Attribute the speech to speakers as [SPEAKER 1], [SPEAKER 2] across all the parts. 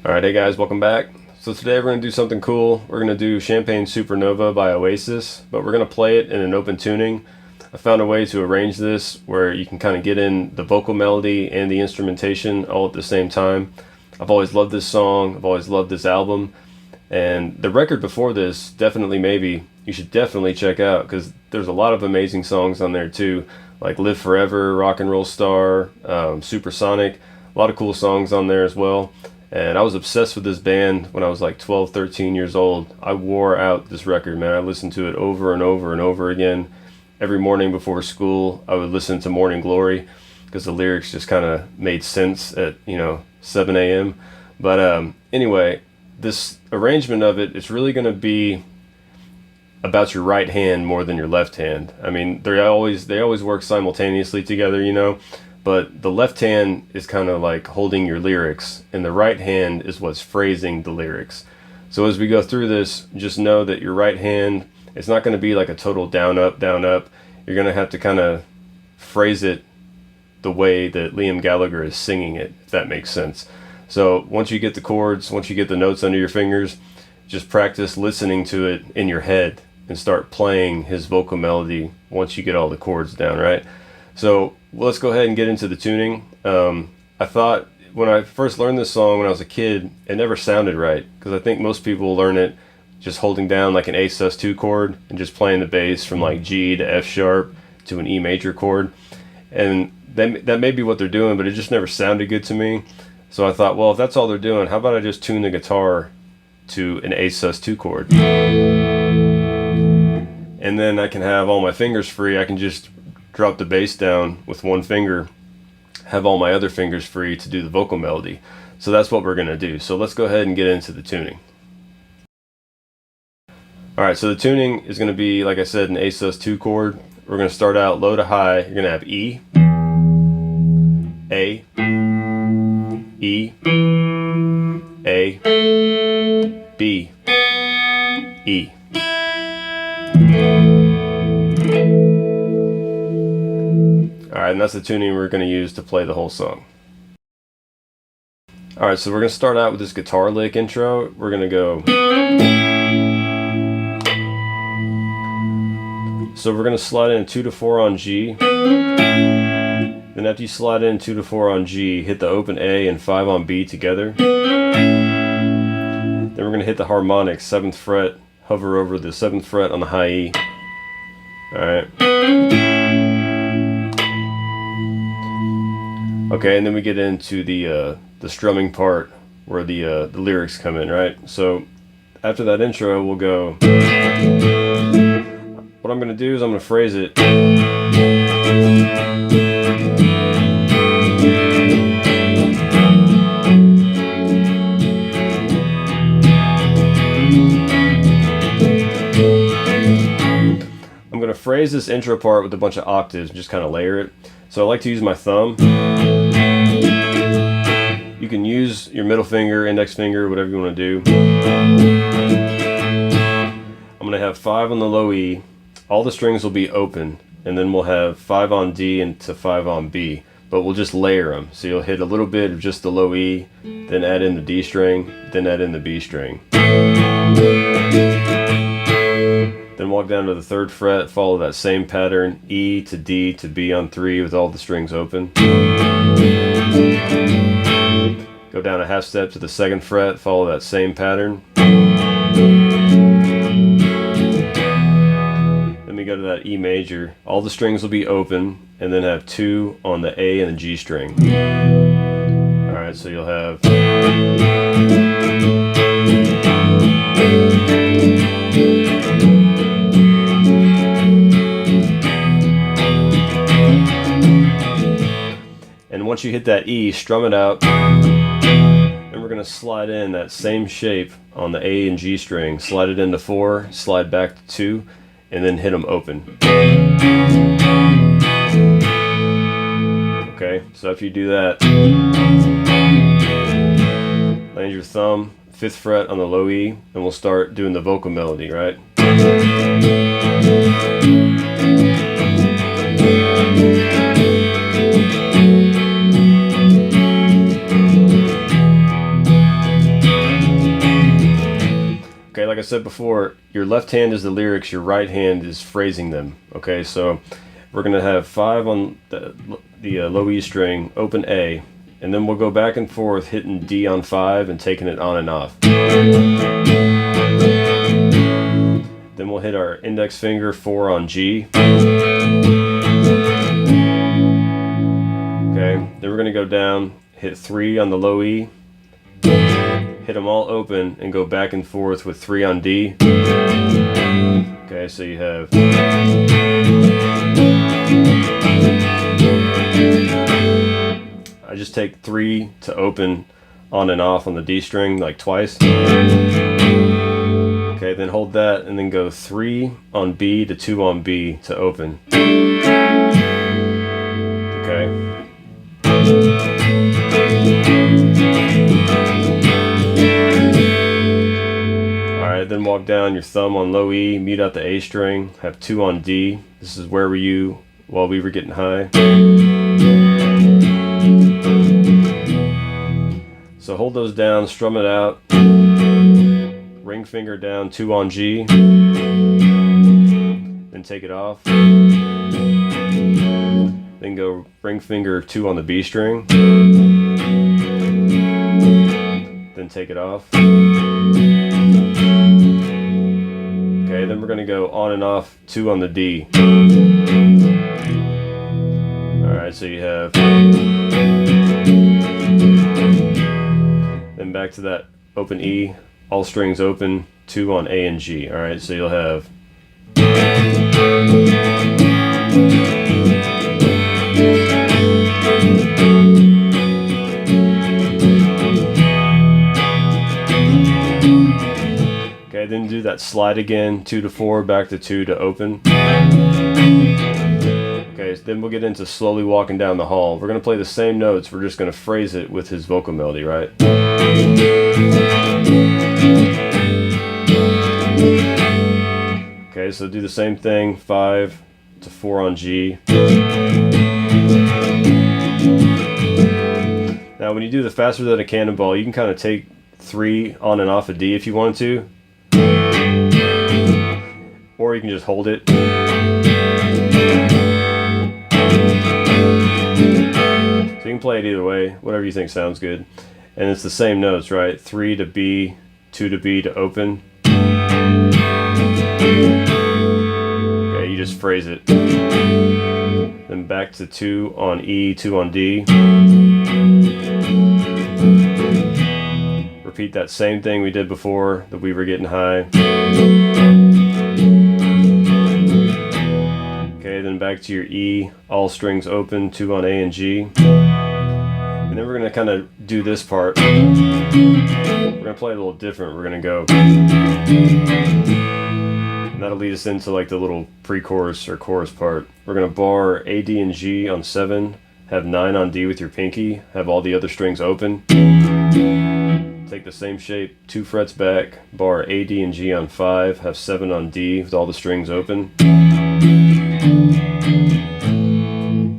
[SPEAKER 1] Alright, hey guys, welcome back. So today we're going to do something cool. We're going to do Champagne Supernova by Oasis, but we're going to play it in an open tuning. I found a way to arrange this where you can kind of get in the vocal melody and the instrumentation all at the same time. I've always loved this song, I've always loved this album, and the record before this, Definitely Maybe, you should definitely check out because there's a lot of amazing songs on there too, like Live Forever, Rock and Roll Star, Supersonic, a lot of cool songs on there as well. And I was obsessed with this band when I was like 12, 13 years old. I wore out this record, man. I listened to it over and over and over again. Every morning before school, I would listen to Morning Glory because the lyrics just kind of made sense at, 7 a.m. But anyway, this arrangement of it, it's really going to be about your right hand more than your left hand. I mean, they always work simultaneously together, but the left hand is kind of like holding your lyrics, and the right hand is what's phrasing the lyrics. So as we go through this, just know that your right hand, it's not going to be like a total down, up, down, up. You're going to have to kind of phrase it the way that Liam Gallagher is singing it, if that makes sense. So once you get the chords, once you get the notes under your fingers, just practice listening to it in your head and start playing his vocal melody once you get all the chords down, right? So let's go ahead and get into the tuning. I thought when I first learned this song when I was a kid, it never sounded right because I think most people learn it just holding down like an A sus2 chord and just playing the bass from like G to F sharp to an E major chord. And that may be what they're doing, but it just never sounded good to me. So I thought, well, if that's all they're doing, how about I just tune the guitar to an A sus2 chord? And then I can have all my fingers free. I can just drop the bass down with one finger, have all my other fingers free to do the vocal melody. So that's what we're going to do. So let's go ahead and get into the tuning. Alright, so the tuning is going to be, like I said, an A sus2 chord. We're going to start out low to high. You're going to have E, A, E, A, B, E. Alright, and that's the tuning we're going to use to play the whole song. Alright, so we're going to start out with this guitar lick intro. We're going to go. So we're going to slide in 2 to 4 on G. Then after you slide in 2 to 4 on G, hit the open A and 5 on B together. Then we're going to hit the harmonic 7th fret, hover over the 7th fret on the high E. Alright. Okay, and then we get into the strumming part where the lyrics come in, right? So after that intro, we'll go. What I'm going to do is I'm going to phrase it. I'm going to phrase this intro part with a bunch of octaves and just kind of layer it. So I like to use my thumb. You can use your middle finger, index finger, whatever you want to do. I'm going to have 5 on the low E. All the strings will be open, and then we'll have 5 on D and to 5 on B, but we'll just layer them. So you'll hit a little bit of just the low E, then add in the D string, then add in the B string. Then walk down to the 3rd fret, follow that same pattern, E to D to B on 3 with all the strings open. Go down a half step to the 2nd fret, follow that same pattern. Then we go to that E major. All the strings will be open, and then have 2 on the A and the G string. Alright, so you'll have. And once you hit that E, strum it out. And we're going to slide in that same shape on the A and G string. Slide it into 4, slide back to 2, and then hit them open. Okay, so if you do that, land your thumb, 5th fret on the low E, and we'll start doing the vocal melody, right? Okay, like I said before, your left hand is the lyrics, your right hand is phrasing them. Okay, so we're going to have 5 on the low E string, open A, and then we'll go back and forth hitting D on 5 and taking it on and off. Then we'll hit our index finger 4 on G. Okay, then we're going to go down, hit 3 on the low E, hit them all open, and go back and forth with 3 on D. Okay, so you have. I just take 3 to open on and off on the D string, like twice. Okay, then hold that, and then go 3 on B to 2 on B to open. Okay. Then walk down your thumb on low E, mute out the A string, have 2 on D. This is Where Were You While We Were Getting High. So hold those down, strum it out, ring finger down, 2 on G, then take it off. Then go ring finger 2 on the B string, then take it off. Okay, then we're going to go on and off 2 on the D. Alright, so you have. Then back to that open E, all strings open, 2 on A and G. Alright, so you'll have. Okay, then do that slide again, 2 to 4, back to 2 to open. Okay, so then we'll get into slowly walking down the hall. We're going to play the same notes, we're just going to phrase it with his vocal melody, right? Okay, so do the same thing, 5 to 4 on G. Now when you do the faster than a cannonball, you can kind of take 3 on and off a D if you wanted to. Or you can just hold it. So you can play it either way, whatever you think sounds good. And it's the same notes, right? 3 to B, 2 to B to open. Okay, you just phrase it. Then back to 2 on E, 2 on D. repeat that same thing we did before, that we were getting high. Okay, then back to your E, all strings open, 2 on A and G. And then we're going to kind of do this part. We're going to play a little different. We're going to go, and that'll lead us into like the little pre-chorus or chorus part. We're going to bar A, D, and G on 7, have 9 on D with your pinky, have all the other strings open. Take the same shape, 2 frets back, bar A, D, and G on 5, have 7 on D with all the strings open.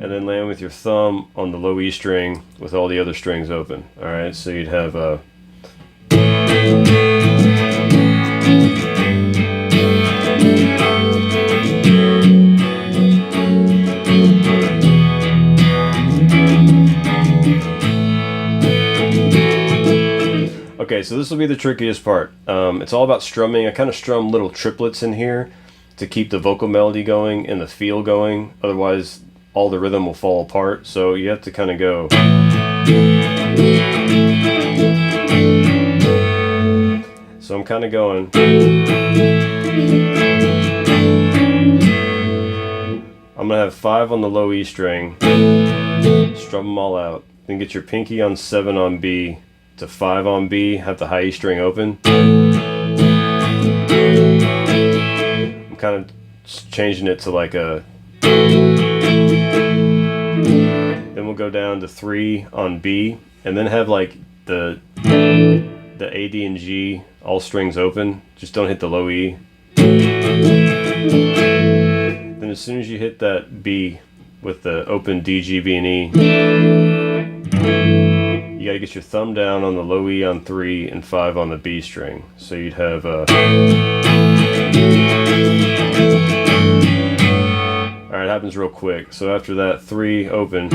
[SPEAKER 1] And then land with your thumb on the low E string with all the other strings open. Alright, so you'd have a okay, so this will be the trickiest part. It's all about strumming. I kind of strum little triplets in here to keep the vocal melody going and the feel going. Otherwise, all the rhythm will fall apart. So you have to kind of go. So I'm kind of going. I'm going to have 5 on the low E string. Strum them all out. Then get your pinky on 7 on B to 5 on B, have the high E string open. I'm kind of changing it to like a, then we'll go down to 3 on B, and then have like the A, D, and G, all strings open, just don't hit the low E. Then as soon as you hit that B with the open D, G, B, and E, you gotta get your thumb down on the low E on 3 and 5 on the B string. So you'd have alright, it happens real quick. So after that 3 open,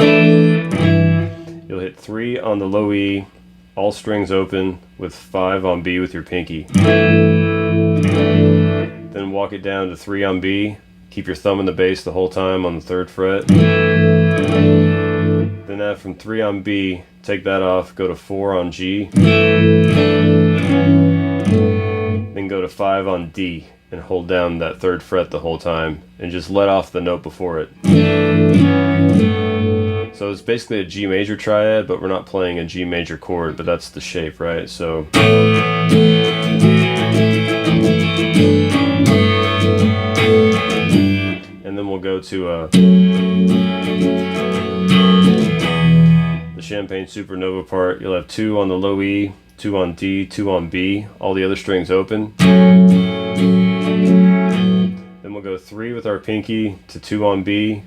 [SPEAKER 1] you'll hit 3 on the low E, all strings open with 5 on B with your pinky. Then walk it down to 3 on B, keep your thumb in the bass the whole time on the 3rd fret. Then add from 3 on B, take that off, go to 4 on G, then go to 5 on D and hold down that 3rd fret the whole time and just let off the note before it. So it's basically a G major triad, but we're not playing a G major chord, but that's the shape, right? So and then we'll go to the Champagne Supernova part. You'll have 2 on the low E, 2 on D, 2 on B, all the other strings open. Then we'll go 3 with our pinky to 2 on B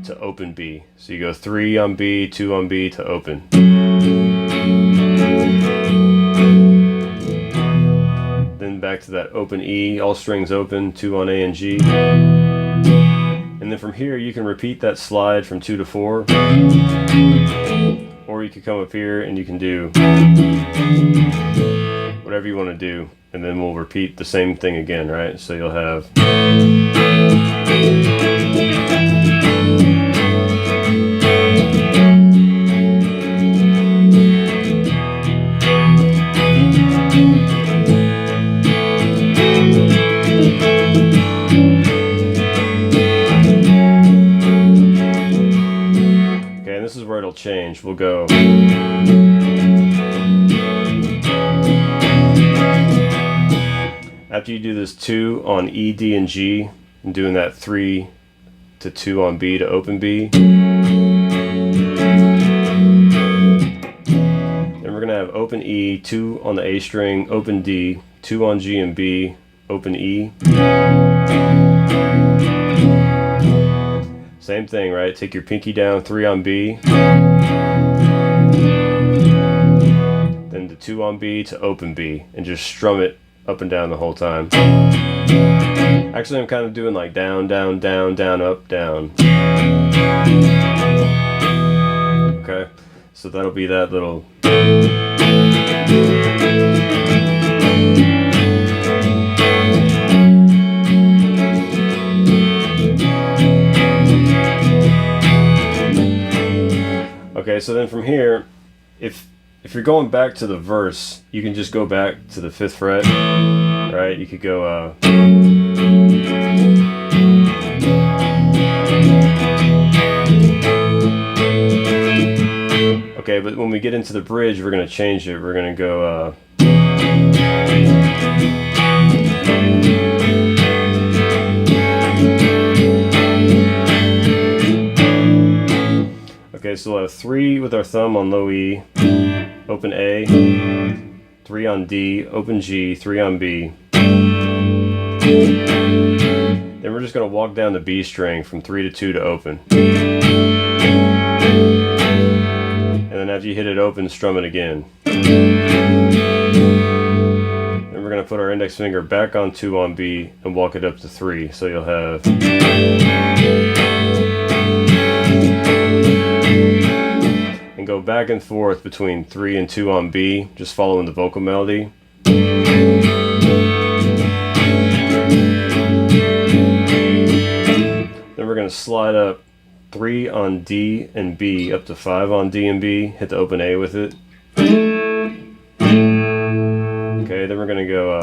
[SPEAKER 1] to open B. So you go 3 on B, 2 on B to open. Then back to that open E, all strings open, 2 on A and G. And then from here you can repeat that slide from 2 to 4. Or you could come up here and you can do whatever you want to do. And then we'll repeat the same thing again, right? So you'll have this is where it'll change. We'll go after you do this 2 on E, D, and G, and doing that 3 to 2 on B to open B. Then we're gonna have open E, 2 on the A string, open D, 2 on G and B, open E. Same thing, right? Take your pinky down, 3 on B. Then the 2 on B to open B, and just strum it up and down the whole time. Actually, I'm kind of doing like down, down, down, down, up, down. Okay, so that'll be that little. Okay, so then from here, if you're going back to the verse, you can just go back to the 5th fret, right? You could go okay, but when we get into the bridge, we're going to change it. We're going to go okay, so we'll have 3 with our thumb on low E, open A, 3 on D, open G, 3 on B. Then we're just going to walk down the B string from 3 to 2 to open. And then after you hit it open, strum it again. Then we're going to put our index finger back on 2 on B and walk it up to 3. So you'll have... and go back and forth between 3 and 2 on B, just following the vocal melody. Then we're going to slide up 3 on D and B up to 5 on D and B, hit the open A with it. Okay, then we're going to go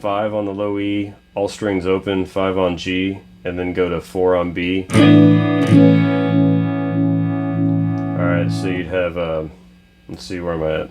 [SPEAKER 1] 5 on the low E, all strings open, 5 on G, and then go to 4 on B. Alright, so you'd have, let's see, where am I at?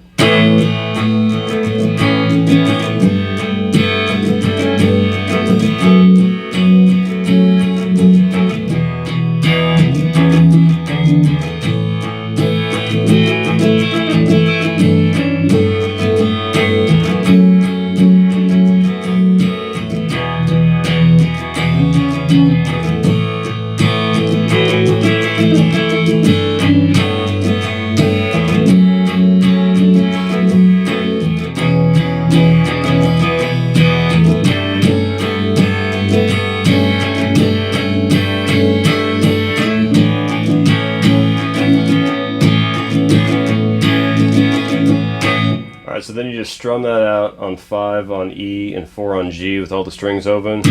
[SPEAKER 1] So then you just strum that out on 5 on E and 4 on G with all the strings open.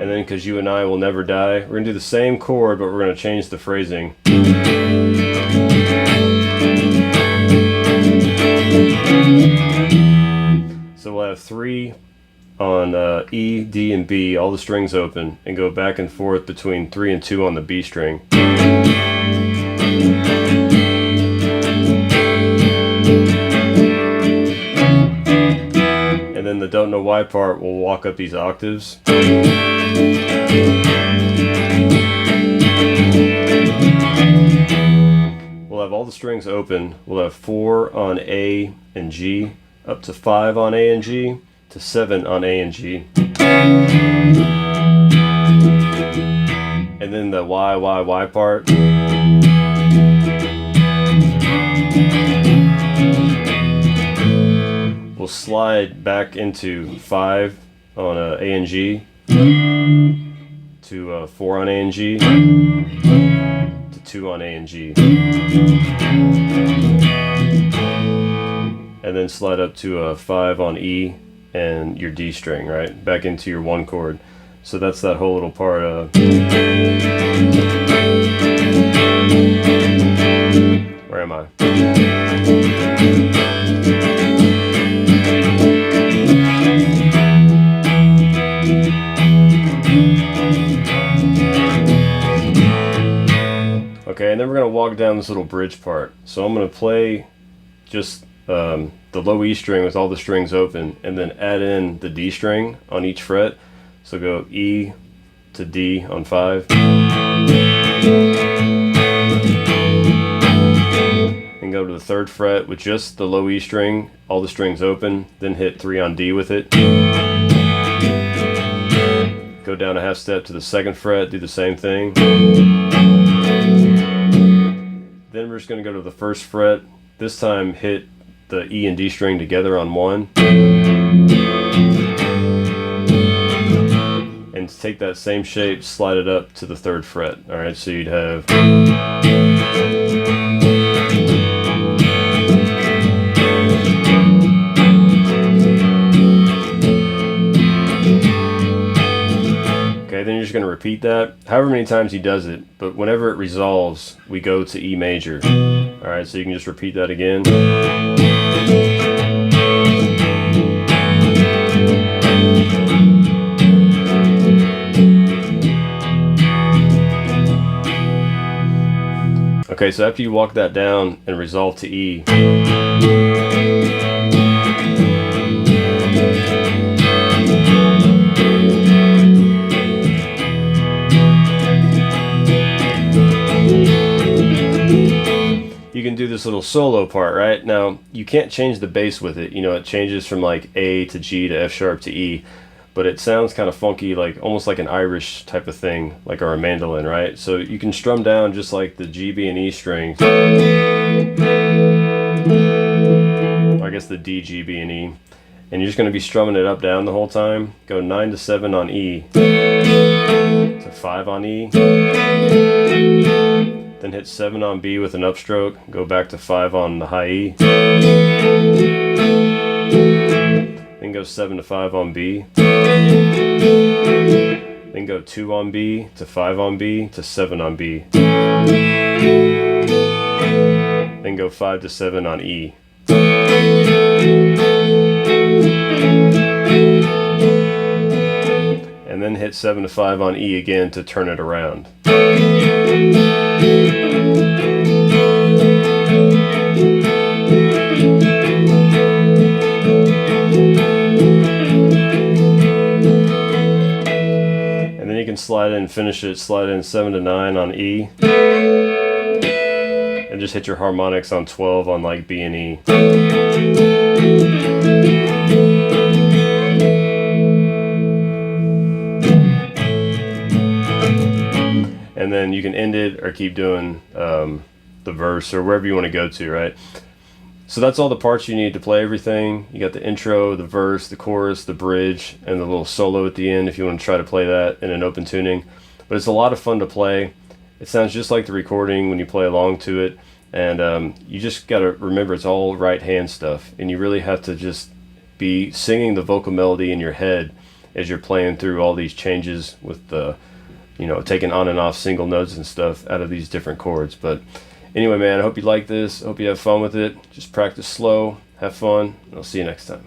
[SPEAKER 1] And then, because you and I will never die, we're going to do the same chord, but we're going to change the phrasing. So we'll have 3 on E, D, and B, all the strings open, and go back and forth between 3 and 2 on the B string. And then the don't know why part will walk up these octaves. We'll have all the strings open. We'll have 4 on A and G, up to 5 on A and G, to 7 on A and G. And then the Y part. We'll slide back into 5 on A and G, to 4 on A and G, to 2 on A and G. And then slide up to 5 on E and your D string, right? Back into your 1 chord. So that's that whole little part. Where am I? Okay, and then we're going to walk down this little bridge part. So I'm going to play just the low E string with all the strings open, and then add in the D string on each fret. So go E to D on 5. And go to the 3rd fret with just the low E string, all the strings open, then hit 3 on D with it. Go down a half step to the 2nd fret, do the same thing. Then we're just going to go to the 1st fret. This time hit the E and D string together on 1. And to take that same shape, slide it up to the 3rd fret. Alright, so you'd have... Okay, then you're just just going to repeat that however many times he does it, but whenever it resolves, we go to E major. Alright, so you can just repeat that again. Okay, so after you walk that down and resolve to E, you can do this little solo part, right? Now, you can't change the bass with it. You know, it changes from like A to G to F sharp to E, but it sounds kind of funky, like almost like an Irish type of thing, like or a mandolin, right? So you can strum down just like the G, B, and E strings. I guess the D, G, B, and E. And you're just going to be strumming it up down the whole time. Go 9 to 7 on E, to 5 on E, then hit 7 on B with an upstroke, go back to 5 on the high E, then go 7 to 5 on B, then go 2 on B to 5 on B to 7 on B, then go 5 to 7 on E. And then hit 7 to 5 on E again to turn it around. And then you can slide in and finish it, slide in 7 to 9 on E, and just hit your harmonics on 12 on like B and E. And then you can end it or keep doing the verse or wherever you want to go to, right? So that's all the parts you need to play everything. You got the intro, the verse, the chorus, the bridge, and the little solo at the end if you want to try to play that in an open tuning. But it's a lot of fun to play. It sounds just like the recording when you play along to it. And you just got to remember it's all right hand stuff. And you really have to just be singing the vocal melody in your head as you're playing through all these changes with the, you know, taking on and off single notes and stuff out of these different chords. But anyway, man, I hope you like this. I hope you have fun with it. Just practice slow, have fun, and I'll see you next time.